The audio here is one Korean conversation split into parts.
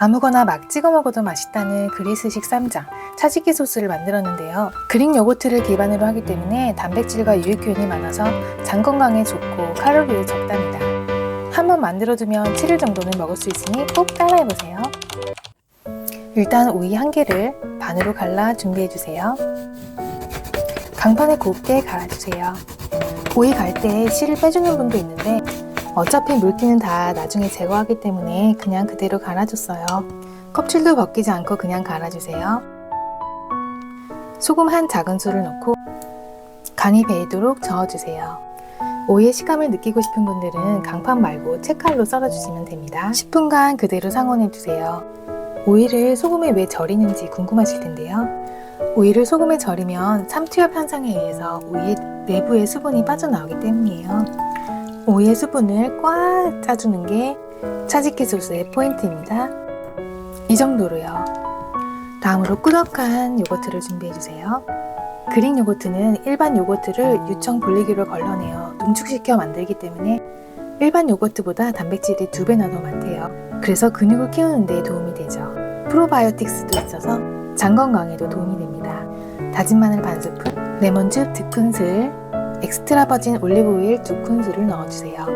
아무거나 막 찍어 먹어도 맛있다는 그리스식 쌈장, 차지기 소스를 만들었는데요. 그릭 요거트를 기반으로 하기 때문에 단백질과 유익 효능이 많아서 장 건강에 좋고 칼로리도 적답니다. 한번 만들어두면 7일 정도는 먹을 수 있으니 꼭 따라해보세요. 일단 오이 1개를 반으로 갈라 준비해주세요. 강판에 곱게 갈아주세요. 오이 갈 때 씨를 빼주는 분도 있는데 어차피 물기는 다 나중에 제거하기 때문에 그냥 그대로 갈아줬어요. 껍질도 벗기지 않고 그냥 갈아주세요. 소금 한 작은술을 넣고 간이 배이도록 저어주세요. 오이의 식감을 느끼고 싶은 분들은 강판 말고 채칼로 썰어주시면 됩니다. 10분간 그대로 상온해주세요. 오이를 소금에 왜 절이는지 궁금하실 텐데요. 오이를 소금에 절이면 삼투압 현상에 의해서 오이 내부의 수분이 빠져나오기 때문이에요. 오이의 수분을 꽉 짜주는 게 차지기 소스의 포인트입니다. 이 정도로요. 다음으로 꾸덕한 요거트를 준비해주세요. 그릭 요거트는 일반 요거트를 유청 분리기로 걸러내어 농축시켜 만들기 때문에 일반 요거트보다 단백질이 2배나 더 많대요. 그래서 근육을 키우는 데 도움이 되죠. 프로바이오틱스도 있어서 장 건강에도 도움이 됩니다. 다진 마늘 반 스푼, 레몬즙 2큰술, 엑스트라 버진 올리브오일 2큰술을 넣어주세요.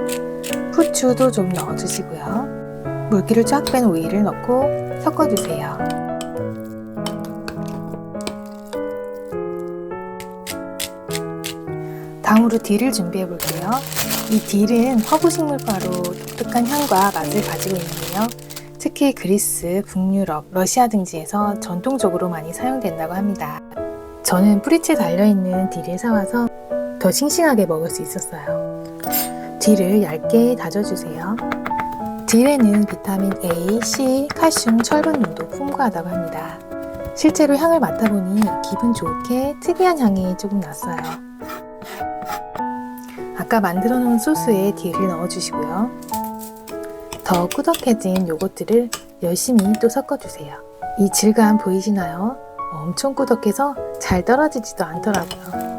후추도 좀 넣어주시고요. 물기를 쫙 뺀 오이를 넣고 섞어주세요. 다음으로 딜을 준비해 볼게요. 이 딜은 허브 식물바로 독특한 향과 맛을 가지고 있는데요. 특히 그리스, 북유럽, 러시아 등지에서 전통적으로 많이 사용된다고 합니다. 저는 뿌리채 달려있는 딜을 사와서 더 싱싱하게 먹을 수 있었어요. 딜을 얇게 다져주세요. 딜에는 비타민 A, C, 칼슘, 철분 농도 풍부하다고 합니다. 실제로 향을 맡아보니 기분 좋게 특이한 향이 조금 났어요. 아까 만들어 놓은 소스에 딜을 넣어주시고요. 더 꾸덕해진 요거트를 열심히 또 섞어주세요. 이 질감 보이시나요? 엄청 꾸덕해서 잘 떨어지지도 않더라고요.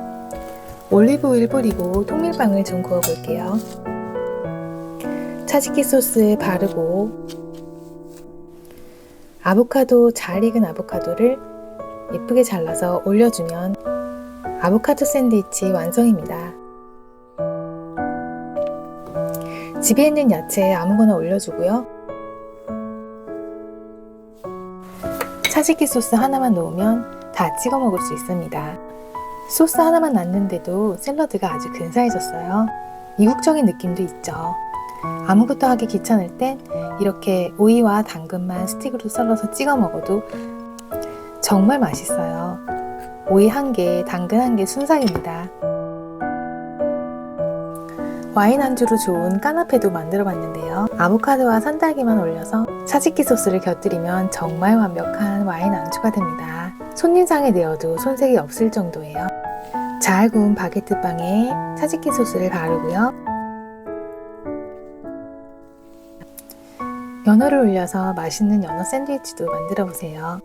올리브 오일 뿌리고 통밀빵을 좀 구워 볼게요. 차지기 소스에 바르고 아보카도, 잘 익은 아보카도를 예쁘게 잘라서 올려주면 아보카도 샌드위치 완성입니다. 집에 있는 야채 아무거나 올려주고요. 차지기 소스 하나만 넣으면 다 찍어 먹을 수 있습니다. 소스 하나만 놨는데도 샐러드가 아주 근사해졌어요. 이국적인 느낌도 있죠. 아무것도 하기 귀찮을 땐 이렇게 오이와 당근만 스틱으로 썰어서 찍어 먹어도 정말 맛있어요. 오이 1개, 당근 1개 순삭입니다. 와인 안주로 좋은 까나페도 만들어 봤는데요. 아보카도와 산딸기만 올려서 차지기 소스를 곁들이면 정말 완벽한 와인 안주가 됩니다. 손님상에 내어도 손색이 없을 정도예요. 잘 구운 바게트 빵에 차지기 소스를 바르고요. 연어를 올려서 맛있는 연어 샌드위치도 만들어 보세요.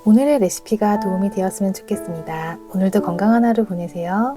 오늘의 레시피가 도움이 되었으면 좋겠습니다. 오늘도 건강한 하루 보내세요.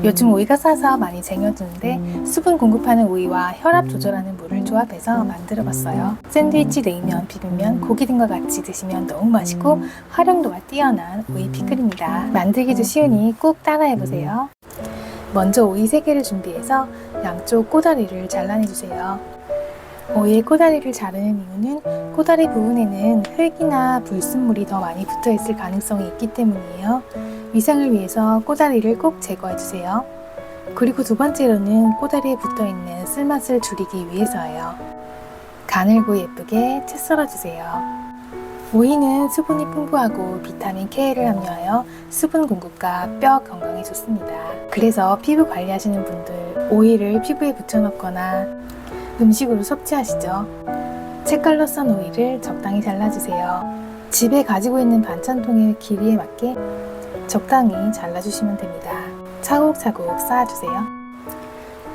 요즘 오이가 싸서 많이 쟁여두는데 수분 공급하는 오이와 혈압 조절하는 물을 조합해서 만들어봤어요. 샌드위치, 냉면, 비빔면, 고기 등과 같이 드시면 너무 맛있고 활용도가 뛰어난 오이 피클입니다. 만들기도 쉬우니 꼭 따라해보세요. 먼저 오이 3개를 준비해서 양쪽 꼬다리를 잘라내주세요. 오이의 꼬다리를 자르는 이유는 꼬다리 부분에는 흙이나 불순물이 더 많이 붙어있을 가능성이 있기 때문이에요. 위생을 위해서 꼬다리를 꼭 제거해주세요. 그리고 두 번째로는 꼬다리에 붙어있는 쓸맛을 줄이기 위해서예요. 가늘고 예쁘게 채 썰어주세요. 오이는 수분이 풍부하고 비타민 K를 함유하여 수분 공급과 뼈 건강에 좋습니다. 그래서 피부 관리하시는 분들 오이를 피부에 붙여놓거나 음식으로 섭취하시죠. 채칼로 썬 오이를 적당히 잘라주세요. 집에 가지고 있는 반찬통의 길이에 맞게 적당히 잘라주시면 됩니다. 차곡차곡 쌓아주세요.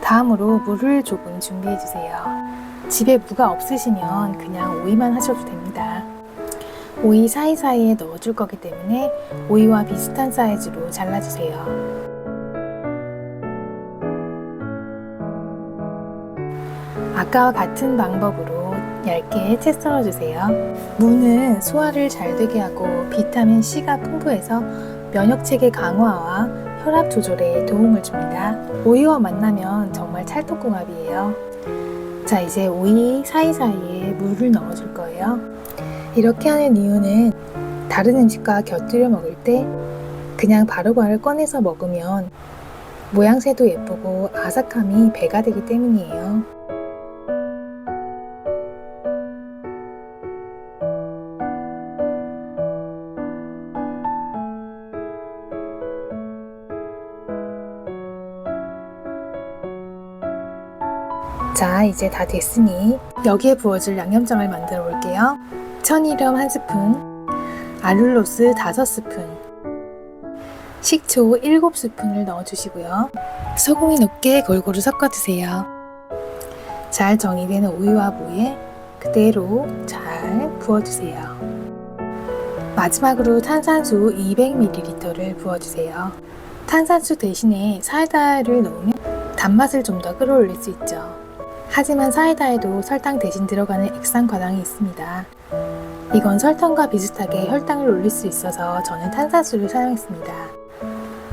다음으로 물을 조금 준비해주세요. 집에 무가 없으시면 그냥 오이만 하셔도 됩니다. 오이 사이사이에 넣어줄 거기 때문에 오이와 비슷한 사이즈로 잘라주세요. 아까와 같은 방법으로 얇게 채 썰어주세요. 무는 소화를 잘 되게 하고 비타민 C가 풍부해서 면역체계 강화와 혈압 조절에 도움을 줍니다. 오이와 만나면 정말 찰떡궁합이에요. 자, 이제 오이 사이사이에 물을 넣어줄 거예요. 이렇게 하는 이유는 다른 음식과 곁들여 먹을 때 그냥 바로바로 꺼내서 먹으면 모양새도 예쁘고 아삭함이 배가 되기 때문이에요. 자, 이제 다 됐으니 여기에 부어줄 양념장을 만들어 볼게요. 천일염 1스푼, 알룰로스 5스푼, 식초 7스푼을 넣어주시고요. 소금이 녹게 골고루 섞어주세요. 잘 정의된 오이와 무에 그대로 잘 부어주세요. 마지막으로 탄산수 200ml를 부어주세요. 탄산수 대신에 사이다를 넣으면 단맛을 좀 더 끌어올릴 수 있죠. 하지만 사이다에도 설탕 대신 들어가는 액상과당이 있습니다. 이건 설탕과 비슷하게 혈당을 올릴 수 있어서 저는 탄산수를 사용했습니다.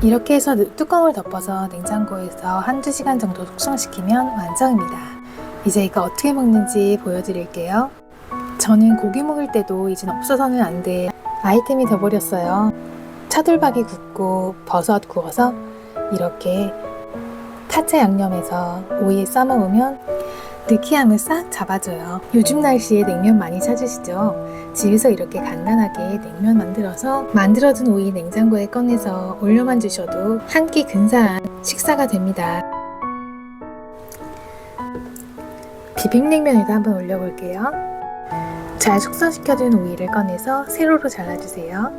이렇게 해서 뚜껑을 덮어서 냉장고에서 1~2시간 정도 숙성시키면 완성입니다. 이제 이거 어떻게 먹는지 보여드릴게요. 저는 고기 먹을 때도 이젠 없어서는 안 될 아이템이 돼버렸어요. 차돌박이 굽고 버섯 구워서 이렇게 파채 양념해서 오이에 싸먹으면 느끼함을 싹 잡아줘요. 요즘 날씨에 냉면 많이 찾으시죠? 집에서 이렇게 간단하게 냉면 만들어둔 오이 냉장고에 꺼내서 올려만 주셔도 한 끼 근사한 식사가 됩니다. 비빔냉면에도 한번 올려볼게요. 잘 숙성시켜둔 오이를 꺼내서 세로로 잘라주세요.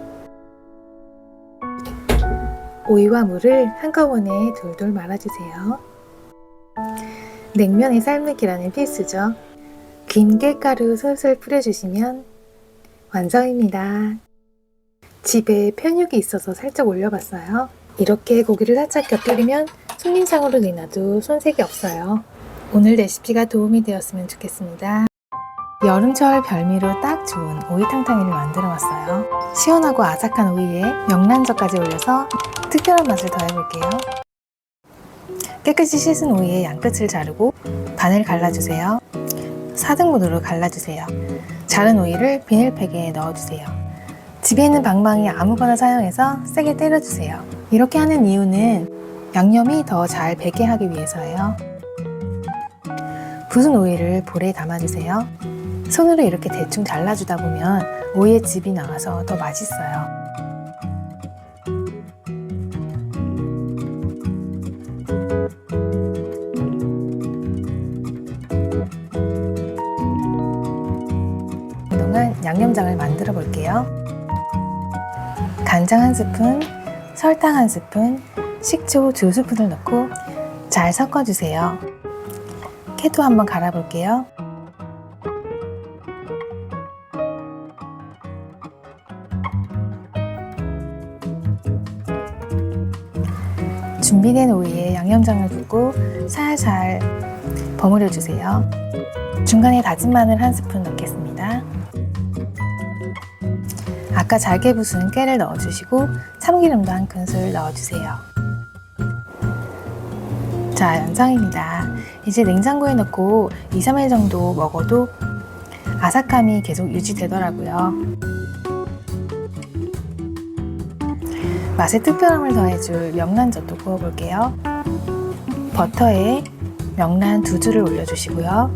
오이와 물을 한꺼번에 돌돌 말아주세요. 냉면에 삶는 계란은 필수죠. 긴 깻가루 솔솔 뿌려주시면 완성입니다. 집에 편육이 있어서 살짝 올려봤어요. 이렇게 고기를 살짝 곁들이면 손님상으로 내놔도 손색이 없어요. 오늘 레시피가 도움이 되었으면 좋겠습니다. 여름철 별미로 딱 좋은 오이탕탕이를 만들어봤어요. 시원하고 아삭한 오이에 명란젓까지 올려서 특별한 맛을 더해볼게요. 깨끗이 씻은 오이의 양끝을 자르고 반을 갈라주세요. 4등분으로 갈라주세요. 자른 오이를 비닐팩에 넣어주세요. 집에 있는 방망이 아무거나 사용해서 세게 때려주세요. 이렇게 하는 이유는 양념이 더 잘 배게 하기 위해서예요. 부순 오이를 볼에 담아주세요. 손으로 이렇게 대충 잘라주다 보면 오이의 즙이 나와서 더 맛있어요. 양념장을 만들어 볼게요. 간장 1스푼, 설탕 1스푼, 식초 2스푼을 넣고 잘 섞어주세요. 깨도 한번 갈아볼게요. 준비된 오이에 양념장을 두고 살살 버무려 주세요. 중간에 다진 마늘 1스푼 넣겠습니다. 아까 잘게 부순 깨를 넣어주시고 참기름도 1큰술 넣어주세요. 자, 완성입니다. 이제 냉장고에 넣고 2-3일 정도 먹어도 아삭함이 계속 유지되더라고요. 맛에 특별함을 더해줄 명란젓도 구워볼게요. 버터에 명란 2줄을 올려주시고요.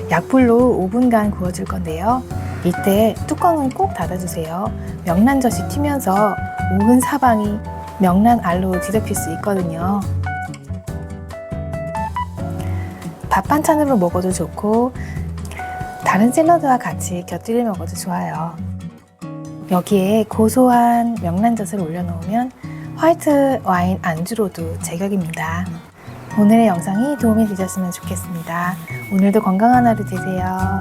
약불로 5분간 구워줄 건데요. 이때 뚜껑은 꼭 닫아주세요. 명란젓이 튀면서 온 사방이 명란 알로 뒤덮일 수 있거든요. 밥 반찬으로 먹어도 좋고 다른 샐러드와 같이 곁들여 먹어도 좋아요. 여기에 고소한 명란젓을 올려놓으면 화이트 와인 안주로도 제격입니다. 오늘의 영상이 도움이 되셨으면 좋겠습니다. 오늘도 건강한 하루 되세요.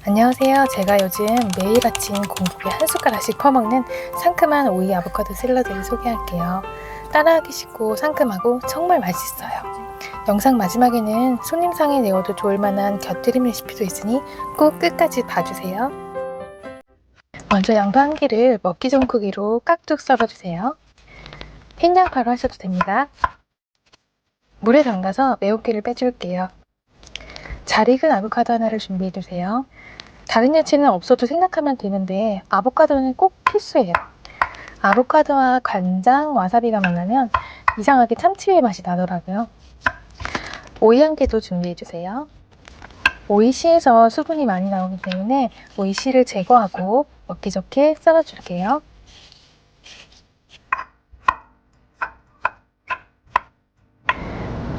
안녕하세요. 제가 요즘 매일 아침 공복에 한 숟가락씩 퍼먹는 상큼한 오이 아보카도 샐러드를 소개할게요. 따라하기 쉽고 상큼하고 정말 맛있어요. 영상 마지막에는 손님상에 내어도 좋을 만한 곁들임 레시피도 있으니 꼭 끝까지 봐주세요. 먼저 양파 1개를 먹기 좋은 크기로 깍둑 썰어주세요. 흰 양파로 하셔도 됩니다. 물에 담가서 매운기를 빼줄게요. 잘 익은 아보카도 하나를 준비해주세요. 다른 야채는 없어도 생략하면 되는데 아보카도는 꼭 필수예요. 아보카도와 간장, 와사비가 만나면 이상하게 참치의 맛이 나더라고요. 오이 1개도 준비해주세요. 오이 씨에서 수분이 많이 나오기 때문에 오이 씨를 제거하고 먹기 좋게 썰어줄게요.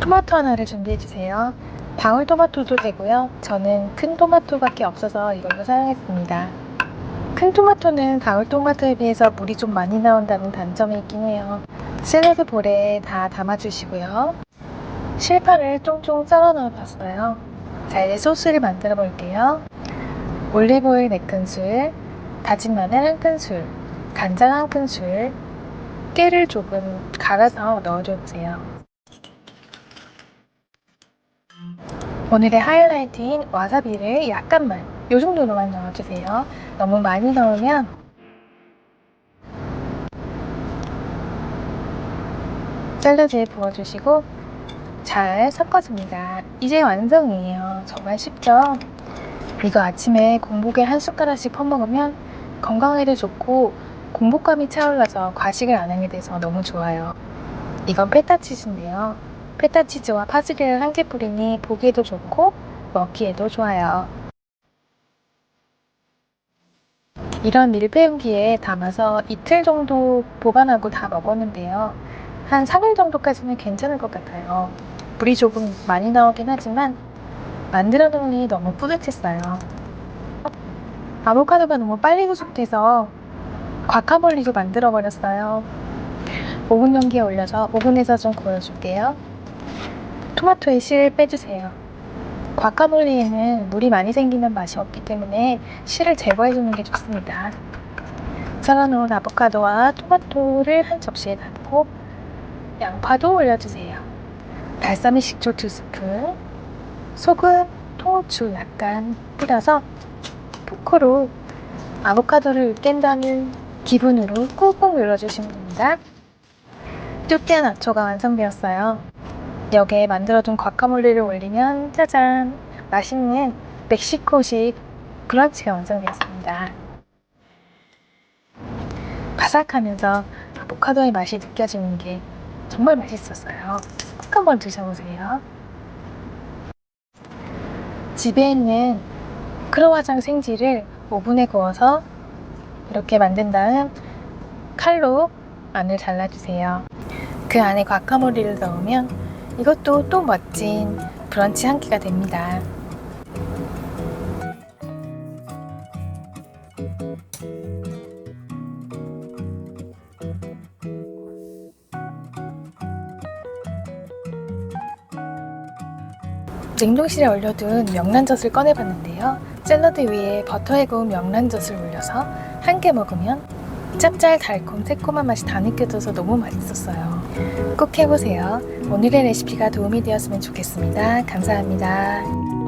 토마토 하나를 준비해주세요. 방울토마토도 되고요. 저는 큰 토마토밖에 없어서 이걸로 사용했습니다. 큰 토마토는 방울토마토에 비해서 물이 좀 많이 나온다는 단점이 있긴 해요. 샐러드 볼에 다 담아주시고요. 실파를 쫑쫑 썰어 넣어봤어요. 자, 이제 소스를 만들어 볼게요. 올리브오일 4큰술, 다진 마늘 1큰술, 간장 1큰술, 깨를 조금 갈아서 넣어주세요. 오늘의 하이라이트인 와사비를 약간만, 이 정도로만 넣어주세요. 너무 많이 넣으면 샐러드에 부어주시고 잘 섞어줍니다. 이제 완성이에요. 정말 쉽죠? 이거 아침에 공복에 한 숟가락씩 퍼먹으면 건강에도 좋고 공복감이 차올라서 과식을 안 하게 돼서 너무 좋아요. 이건 페타치즈인데요. 페타치즈와 파슬리를 함께 뿌리니 보기에도 좋고 먹기에도 좋아요. 이런 밀배용기에 담아서 이틀 정도 보관하고 다 먹었는데요. 한 3일 정도까지는 괜찮을 것 같아요. 물이 조금 많이 나오긴 하지만 만들어 놓으니 너무 뿌듯했어요. 아보카도가 너무 빨리 구숙돼서 과카몰리도 만들어 버렸어요. 오븐 용기에 올려서 오븐에서 좀 구워줄게요. 토마토의 씨를 빼주세요. 과카몰리에는 물이 많이 생기면 맛이 없기 때문에 씨를 제거해주는 게 좋습니다. 썰어놓은 아보카도와 토마토를 한 접시에 담고 양파도 올려주세요. 발사믹 식초 2스푼, 소금, 통후추 약간 뿌려서 포크로 아보카도를 깬다는 기분으로 꾹꾹 눌러주시면 됩니다. 뚜띠아 나초가 완성되었어요. 여기에 만들어둔 과카몰리를 올리면 짜잔! 맛있는 멕시코식 브런치가 완성되었습니다. 바삭하면서 아보카도의 맛이 느껴지는 게 정말 맛있었어요. 꼭 한번 드셔보세요. 집에 있는 크로와상 생지를 오븐에 구워서 이렇게 만든 다음 칼로 안을 잘라주세요. 그 안에 과카몰리를 넣으면 이것도 또 멋진 브런치 한 끼가 됩니다. 냉동실에 얼려둔 명란젓을 꺼내봤는데요. 샐러드 위에 버터에 구운 명란젓을 올려서 한 개 먹으면 짭짤 달콤 새콤한 맛이 다 느껴져서 너무 맛있었어요. 꼭 해보세요. 오늘의 레시피가 도움이 되었으면 좋겠습니다. 감사합니다.